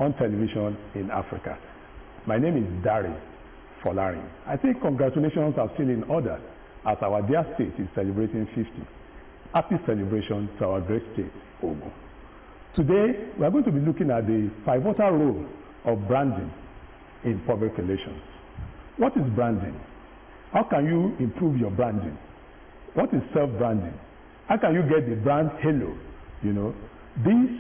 on television in Africa. My name is Dari Folarin. I think congratulations are still in order as our dear state is celebrating 50. Happy celebration to our great state, Ogun. Today, we are going to be looking at the pivotal role of branding in public relations. What is branding? How can you improve your branding? What is self-branding? How can you get the brand halo? You know, this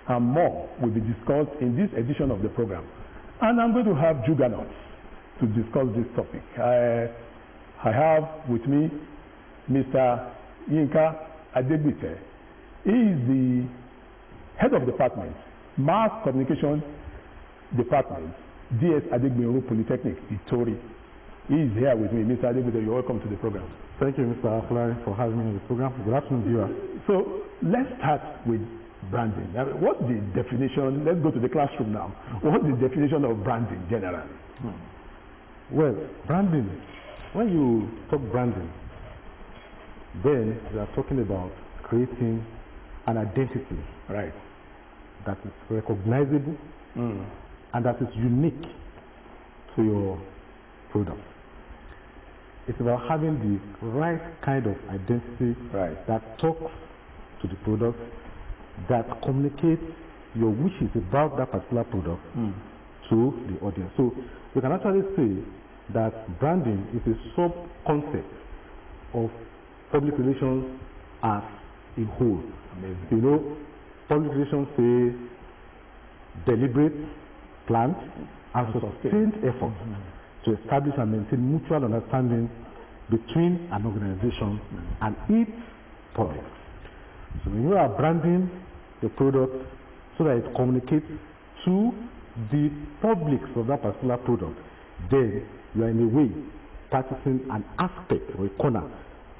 and more will be discussed in this edition of the program. And I'm going to have juggernauts to discuss this topic. I have with me Mr. Yinka Adegbite. He is the head of department, Mass Communication Department, DS Adegbite Polytechnic, Itori. He is here with me. Mr. Adegbite, you're welcome to the program. Thank you, Mr. Aflari, for having me on the program. Good afternoon, viewers. So let's start with branding. What's the definition? Let's go to the classroom now. What's the definition of branding generally? Well, branding, when you talk branding, then you are talking about creating an identity, right, that is recognizable and that is unique to your product. It's about having the right kind of identity that talks to the product, that communicates your wishes about that particular product to the audience. So we can actually say that branding is a sub-concept of public relations as a whole. Amazing. You know, public relations say deliberate, planned, and sustained effort to establish and maintain mutual understanding between an organization and its public. So when you are branding the product so that it communicates to the public of that particular product, then you are in a way practicing an aspect or a corner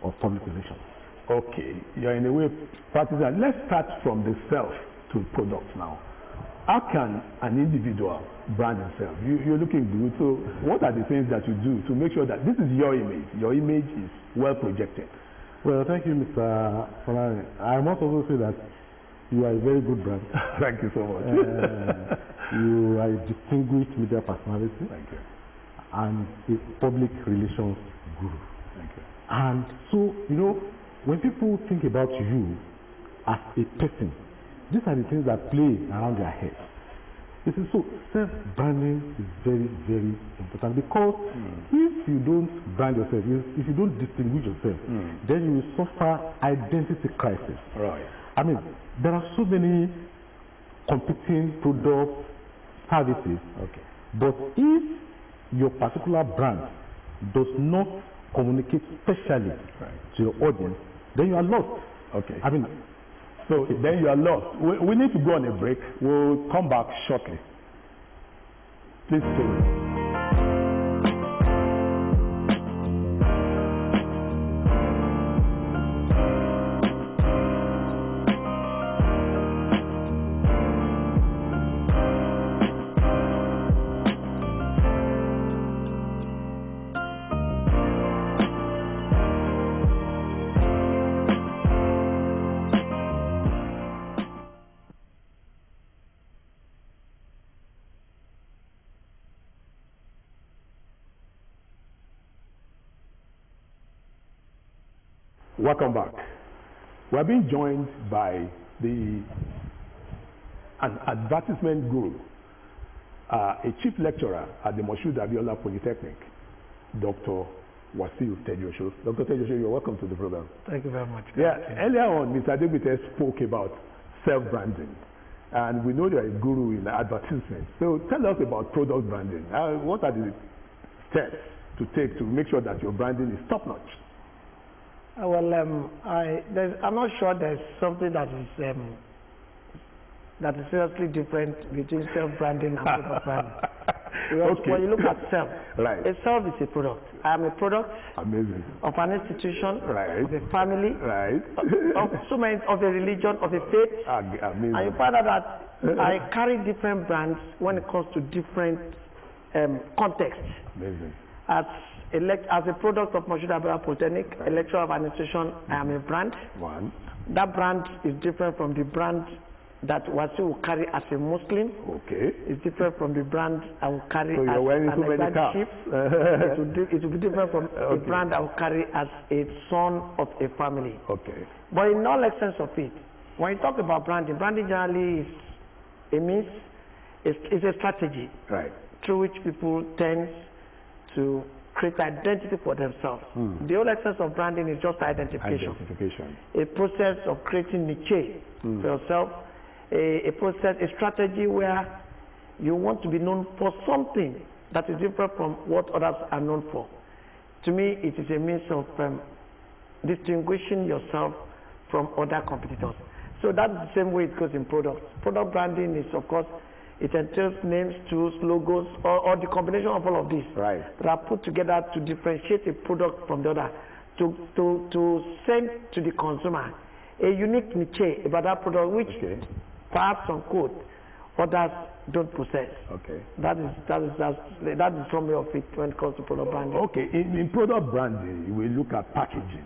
of public relations. Okay, you are in a way practicing. Let's start from the self to product now. How can an individual brand himself? You're looking good, so what are the things that you do to make sure that this is your image? Your image is well projected. Well, thank you, Mr. Falari. I must also say that you are a very good brand. Thank you so much. You are a distinguished media personality. Thank you. And a public relations guru. Thank you. And so, you know, when people think about you as a person, these are the things that play around their head. This is so self-branding is very, very important because if you don't brand yourself, if you don't distinguish yourself, then you will suffer identity crisis. Right. I mean, there are so many competing products, services. Okay. But if your particular brand does not communicate specially to your audience, then you are lost. Okay. I mean, so then you are lost. We need to go on a break. We'll come back shortly. Please stay. Welcome back. We are being joined by an advertisement guru, a chief lecturer at the Moshood Abiola Polytechnic, Dr. Wasiu Tejosho. Dr. Tejosho, you're welcome to the program. Thank you very much. Yeah, earlier on, Mr. Adegbite spoke about self-branding, and we know you're a guru in advertisement. So tell us about product branding. What are the steps to take to make sure that your branding is top-notch? Well, I'm not sure there's something that is seriously different between self-branding and product branding. Okay. When you look at self, right. A self is a product. I am a product Amazing. Of an institution, right. of a family, right. of so many, of a religion, of a faith. Amazing. And you find out that I carry different brands when it comes to different contexts. Amazing. As a product of Moshood Abiola Polytechnic, a lecturer of an institution, I am a brand. One. That brand is different from the brand that Wasi will carry as a Muslim. Okay. It's different from the brand I will carry So as you're wearing so an many caps. chief. It will be different from a brand I will carry as a son of a family. Okay. But in all essence of it, when you talk about branding, branding generally is a means, it's a strategy through which people tend to create identity for themselves. The whole essence of branding is just identification. A process of creating niche for yourself, a process, a strategy where you want to be known for something that is different from what others are known for. To me, it is a means of distinguishing yourself from other competitors. So that's the same way it goes in products. Product branding is, of course, it entails names, tools, logos, or the combination of all of these that are put together to differentiate a product from the other, to send to the consumer a unique niche about that product, which perhaps some quote others don't possess. That is some way of it when it comes to product branding. Okay, in product branding, we look at packaging.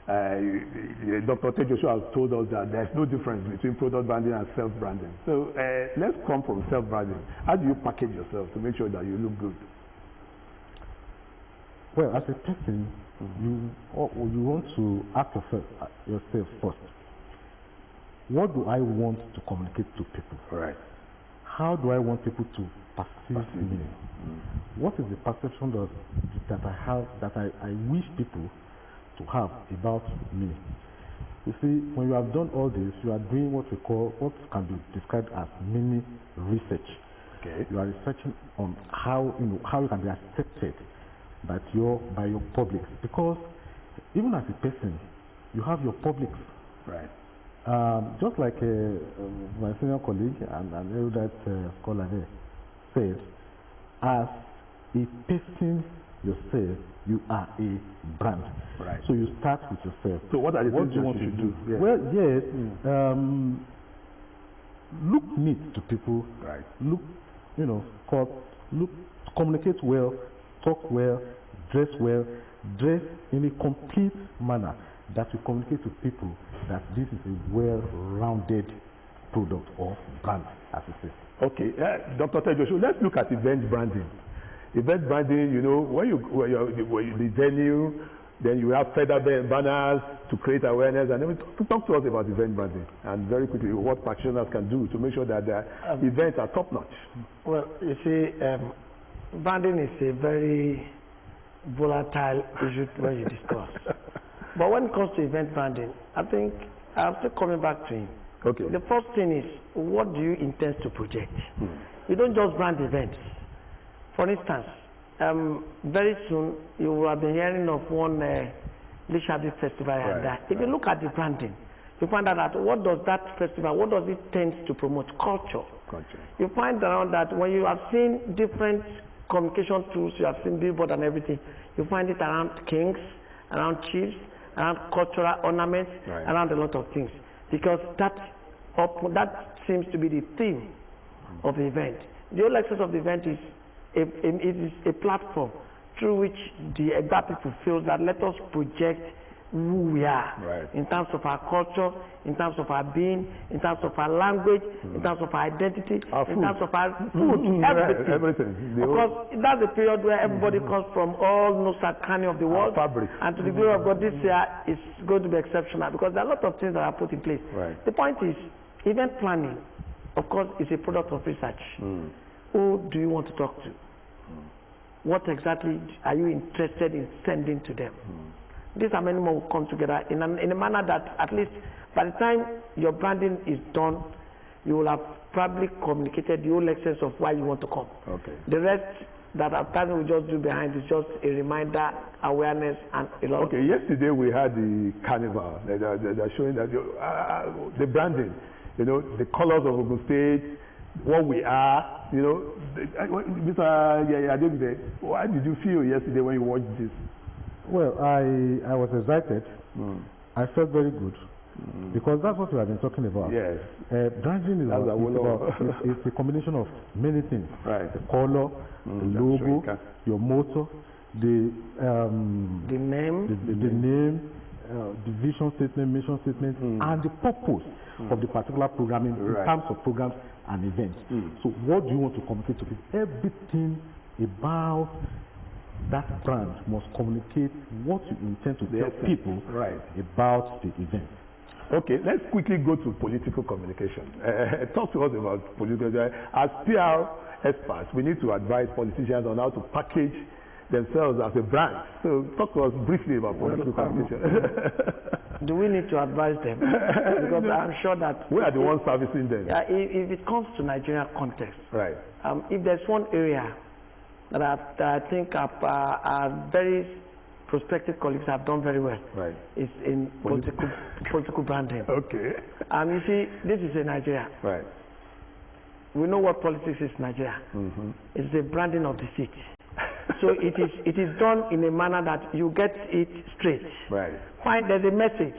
Dr. Tejoshua has told us that there's no difference between product branding and self-branding. So let's come from self-branding. How do you package yourself to make sure that you look good? Well, as a person, you want to ask yourself first. What do I want to communicate to people? How do I want people to perceive me? What is the perception that I have, that I wish people to have about me? You see, when you have done all this, you are doing what can be described as mini research. You are researching on how you can be accepted by your public, because even as a person, you have your publics. Just like my senior colleague and elder scholar there said, as a person yourself, you are a brand. So you start with yourself. So what are the things you want to do? Yes. Well, yes, look neat to people. Look, communicate well, talk well, dress in a complete manner that will communicate to people that this is a well-rounded product or brand, as it says. Okay, Dr. Tejoshua, let's look at event branding. Event branding, when the venue, then you have feather banners to create awareness, and then talk to us about event branding, and very quickly what practitioners can do to make sure that the events are top-notch. Well, you see, branding is a very volatile issue when you discuss. But when it comes to event branding, I think I'm still coming back to him. The first thing is, what do you intend to project? You don't just brand events. For instance, very soon you will have been hearing of one Lishabi festival. If you look at the branding, you find out that what does that festival, what does it tend to promote? Culture. You find around that when you have seen different communication tools, you have seen billboard and everything, you find it around kings, around chiefs, around cultural ornaments, around a lot of things. Because that seems to be the theme of the event. The whole essence of the event is it is a platform through which the EGBA people feel that let us project who we are in terms of our culture, in terms of our being, in terms of our language, in terms of our identity, in terms of our food, everything. Because that's the period where everybody comes from all nooks and crannies of the world. And to the glory of God, this year is going to be exceptional because there are a lot of things that are put in place. The point is, event planning, of course, is a product of research. Who do you want to talk to? What exactly are you interested in sending to them? These are many more will come together in a manner that at least by the time your branding is done, you will have probably communicated the whole essence of why you want to come. The rest that our person will just do behind is just a reminder, awareness, and a lot. Yesterday we had the carnival. They're showing that the branding, the colors of Ogun State, what we are, Mr. Adebide, why did you feel yesterday when you watched this? Well, I was excited. I felt very good because that's what we have been talking about. Branding is it's a combination of many things. The color, the logo, your motto, the name, the vision statement, mission statement, and the purpose of the particular programming in terms of programs and events. So what do you want to communicate to people? Everything about that brand must communicate what you intend to tell people about the event. Okay, let's quickly go to political communication. Talk to us about political. As PR experts, we need to advise politicians on how to package themselves as a brand. So talk to us briefly about political communication. Do we need to advise them? Because I'm sure that we are the ones servicing them. Yeah, if it comes to Nigerian context, right? If there's one area that I think our very prospective colleagues have done very well, right, is in political branding. Okay. You see, this is in Nigeria. Right. We know what politics is in Nigeria. It's the branding of the seat. So it is done in a manner that you get it straight. Right. Fine, there's a message.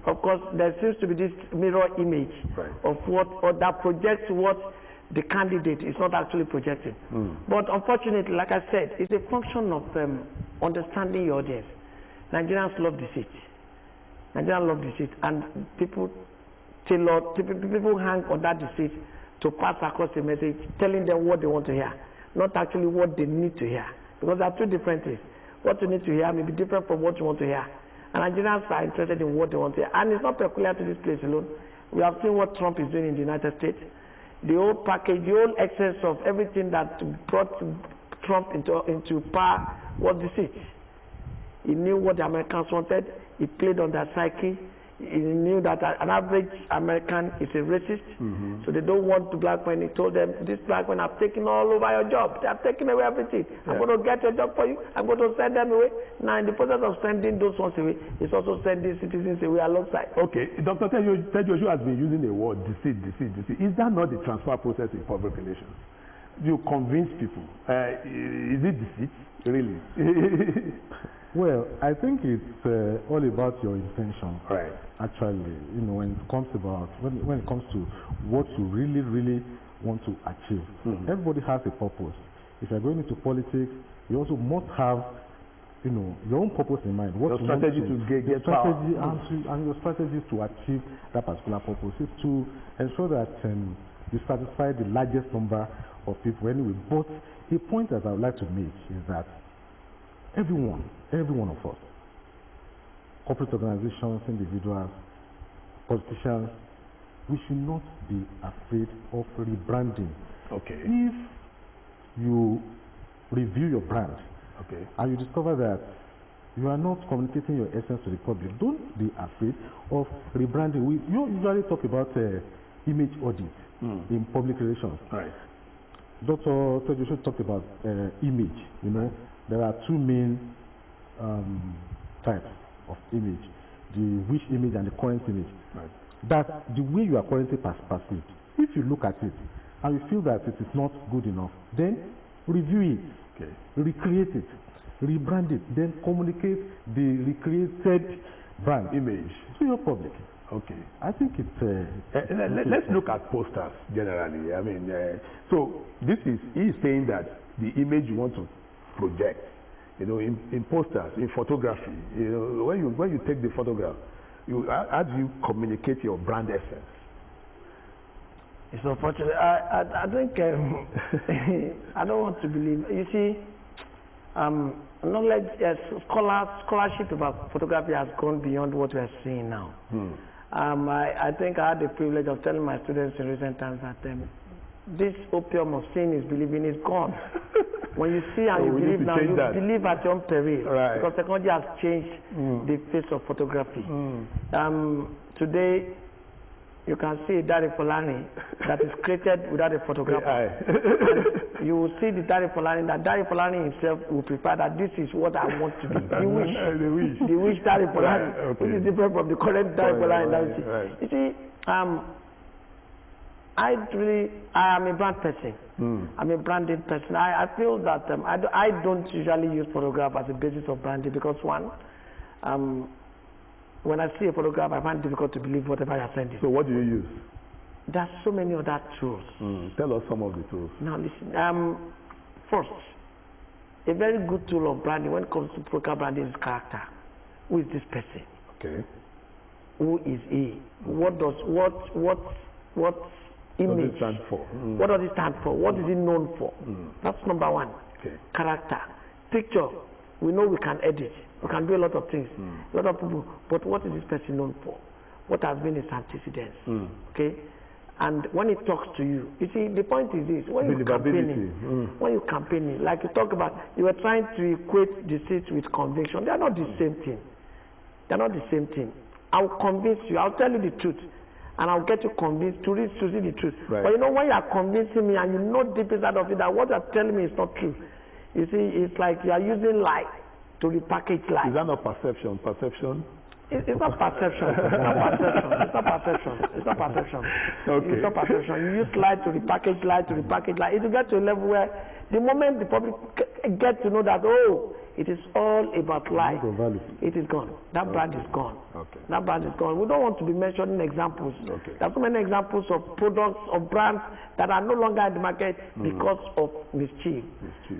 Of course, there seems to be this mirror image of what, or that projects what the candidate is not actually projecting. But unfortunately, like I said, it's a function of understanding your audience. Nigerians love deceit. Nigerians love deceit, and people hang on that deceit to pass across the message, telling them what they want to hear, not actually what they need to hear. Because there are two different things. What you need to hear may be different from what you want to hear. And Nigerians are interested in what they want to hear. And it's not peculiar to this place alone. We have seen what Trump is doing in the United States. The whole package, the whole excess of everything that brought Trump into power was deceit. He knew what the Americans wanted. He played on their psyche. He knew that an average American is a racist, so they don't want the black men. He told them, these black men have taken all over your job. They have taken away everything. I'm going to get your job for you. I'm going to send them away. Now, in the process of sending those ones away, it's also sending citizens away alongside. Okay, Dr. Tejosu has been using the word deceit. Is that not the transfer process in public relations? You convince people. Is it deceit, really? Well, I think it's all about your intention. Right. Actually, when it comes to what you really want to achieve. Everybody has a purpose. If you're going into politics, you also must have, your own purpose in mind. What your strategy to get power. And your strategy to achieve that particular purpose is to ensure that you satisfy the largest number of people anyway. But the point that I would like to make is that every one of us, corporate organizations, individuals, politicians, we should not be afraid of rebranding. Okay. If you review your brand, and you discover that you are not communicating your essence to the public, don't be afraid of rebranding. We usually talk about image audit in public relations. Right. Dr. Tejosu talked about image. There are two main types of image: the wish image and the current image. Right. That the way you are currently perceived. If you look at it and you feel that it is not good enough, then review it, recreate it, rebrand it, then communicate the recreated brand image to your public. Okay. I think it's. Let's look at posters generally. I mean, so he's saying that the image you want to project, in posters, in photography, when you take the photograph, how do you communicate your brand essence? It's unfortunate. I think I don't want to believe. You see, knowledge, scholarship about photography has gone beyond what we are seeing now. I think I had the privilege of telling my students in recent times that this opium of seeing is believing is gone. When you see and you believe now, you believe at your own peril. Right. Because technology has changed the face of photography. Today, you can see a Dari Folani that is created without a photographer. You will see the Dari Folani, that Dari Folani himself will prepare that this is what I want to be. The wish Dari Folani, which is different from the current Dari Folani. You see, I am a brand person. I'm a branding person. I feel that I don't usually use photograph as a basis of branding because one, when I see a photograph, I find it difficult to believe whatever you're sending. So what do you use? There's so many other tools. Tell us some of the tools. Now listen, first, a very good tool of branding when it comes to photograph branding is character. Who is this person? Okay. Who is he? What does what image? What does it stand for? What does it stand for? What is he known for? That's number one. Okay. Character. Picture. We know we can edit. We can do a lot of things. A lot of people. But what is this person known for? What has been his antecedents? Okay. And when he talks to you, you see, the point is this: when you campaigning, like you talk about, you were trying to equate deceit with conviction. They are not the same thing. They are not the same thing. I'll convince you. I'll tell you the truth, and I'll get you convinced to see the truth. Right. But you know, when you are convincing me, and you know deep inside of it that what you're telling me is not true, you see, it's like you are using lie to repackage lie. Is that not perception? Perception? It's not perception. It's not perception. It's not perception. Okay. It's not perception. You use lie to repackage lie to repackage lie. It will get to a level where the moment the public get to know that, oh, it is all about lie, it is gone. That brand is gone. Okay. That brand is gone. We don't want to be mentioning examples. Okay. There are so many examples of products, of brands that are no longer in the market because of mischief.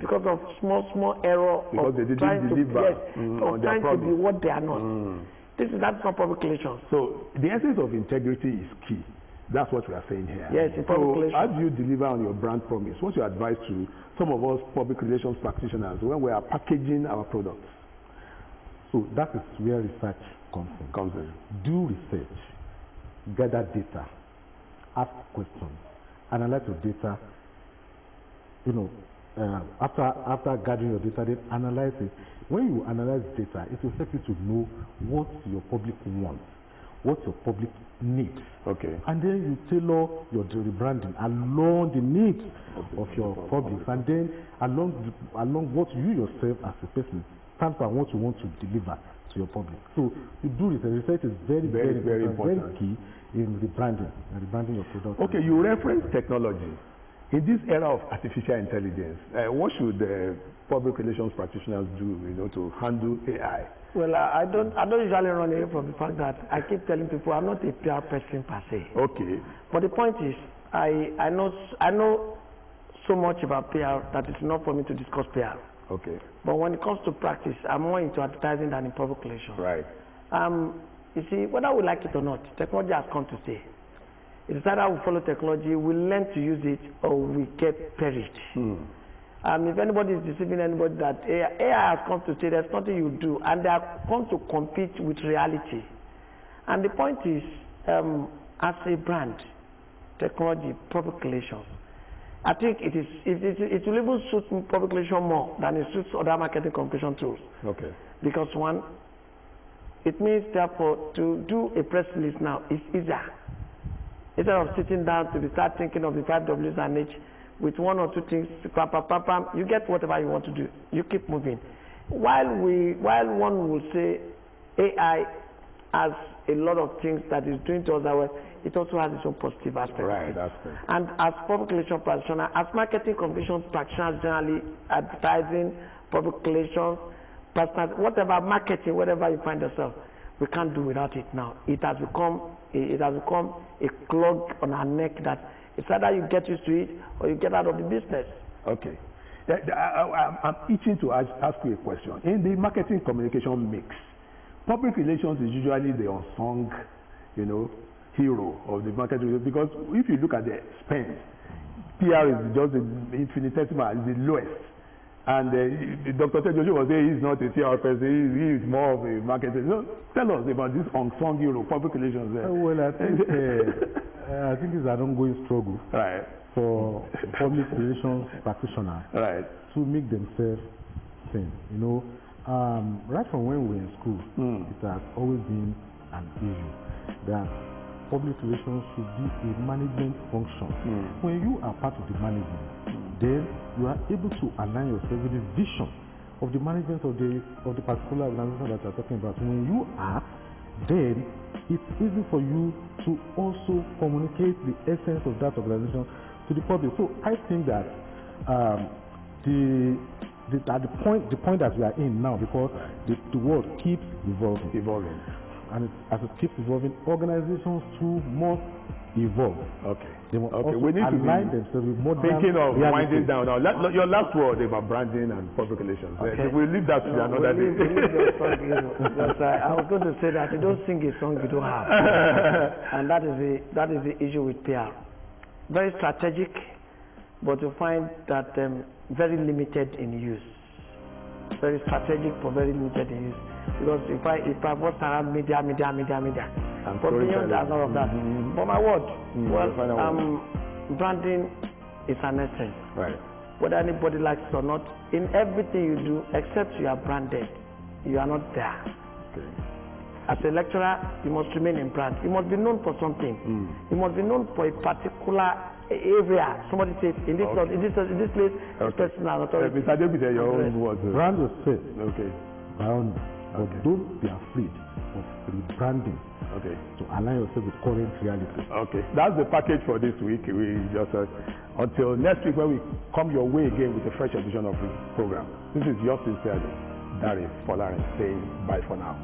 Because of small error because of they didn't trying deliver of trying to be what they are not. That's not public relations. So the essence of integrity is key. That's what we are saying here. Yes, in public relations. How do you deliver on your brand promise? What's your advice to some of us public relations practitioners when we are packaging our products? So that is where research comes in. Do research, gather data, ask questions, analyze your data. After gathering your data, then analyze it. When you analyze data, it will help you to know what your public wants, what your public needs. Okay. And then you tailor your rebranding along the needs of your public, and then along what you yourself as a person stand for and what you want to deliver to your public. So you do research. Research is very important, very key in rebranding your product. Okay, you reference technology. In this era of artificial intelligence, what should public relations practitioners do, to handle AI? Well, I don't usually run away from the fact that I keep telling people I'm not a PR person per se. Okay. But the point is, I know so much about PR that it's enough for me to discuss PR. Okay. But when it comes to practice, I'm more into advertising than in public relations. Right. You see, whether we like it or not, technology has come to stay. It's either we follow technology, we learn to use it, or we get perished. If anybody is deceiving anybody that AI has come to stay, there's nothing you do, and they have come to compete with reality. And the point is, as a brand, technology, public relations, I think it will even suit public relations more than it suits other marketing communication tools. Okay. Because one, it means therefore to do a press release now is easier. Instead of sitting down to start thinking of the 5 W's and H with one or two things, you get whatever you want to do. You keep moving. While one will say AI has a lot of things that is doing to us that way, it also has its own positive aspects. Right, that's good. And as public relations practitioners, as marketing communications practitioners generally, advertising, public relations, personal, whatever marketing, whatever you find yourself, we can't do without it now. It has become a clog on our neck that it's either you get used to it or you get out of the business. Okay. I'm itching to ask you a question. In the marketing communication mix, public relations is usually the unsung, hero of the marketing, because if you look at the spend, PR is just the infinitesimal, is the lowest. And Dr. Tejoshi was saying he's not a PR person, he is more of a marketer. So tell us about this unsung hero, public relations. Well, I think it's an ongoing struggle for public relations practitioners to make themselves seen. Right from when we were in school, it has always been an issue that public relations should be a management function. When you are part of the management, then you are able to align yourself with the vision of the management of the particular organization that you are talking about. When you are, then it's easy for you to also communicate the essence of that organization to the public. So I think that the point that we are in now, because the world keeps evolving. and as it keeps evolving, organizations too must evolve. Okay. They must Okay. also We need to align be themselves with modern thinking of realities. winding down now. Your last word about branding and public relations. Okay. We'll leave that to another day. We'll leave your song, because I was going to say that you don't sing a song you don't have. And that is the issue with PR. Very strategic, but you find that very limited in use. Very strategic but very limited in use. Because if I was around media, but beyond that, all of that. But my word, branding is an essence. Right. Whether anybody likes it or not, in everything you do, except you are branded, you are not there. Okay. As a lecturer, you must remain in brand. You must be known for something. You must be known for a particular area. Somebody says, in this place, this person has authority. Mr. David, your own words. Brand yourself. Okay. Brand. But don't be afraid of rebranding. Okay. To align yourself with current reality. Okay. That's the package for this week. We just until next week when we come your way again with a fresh edition of the program. This is yours sincerely, Dari Folarin, saying bye for now.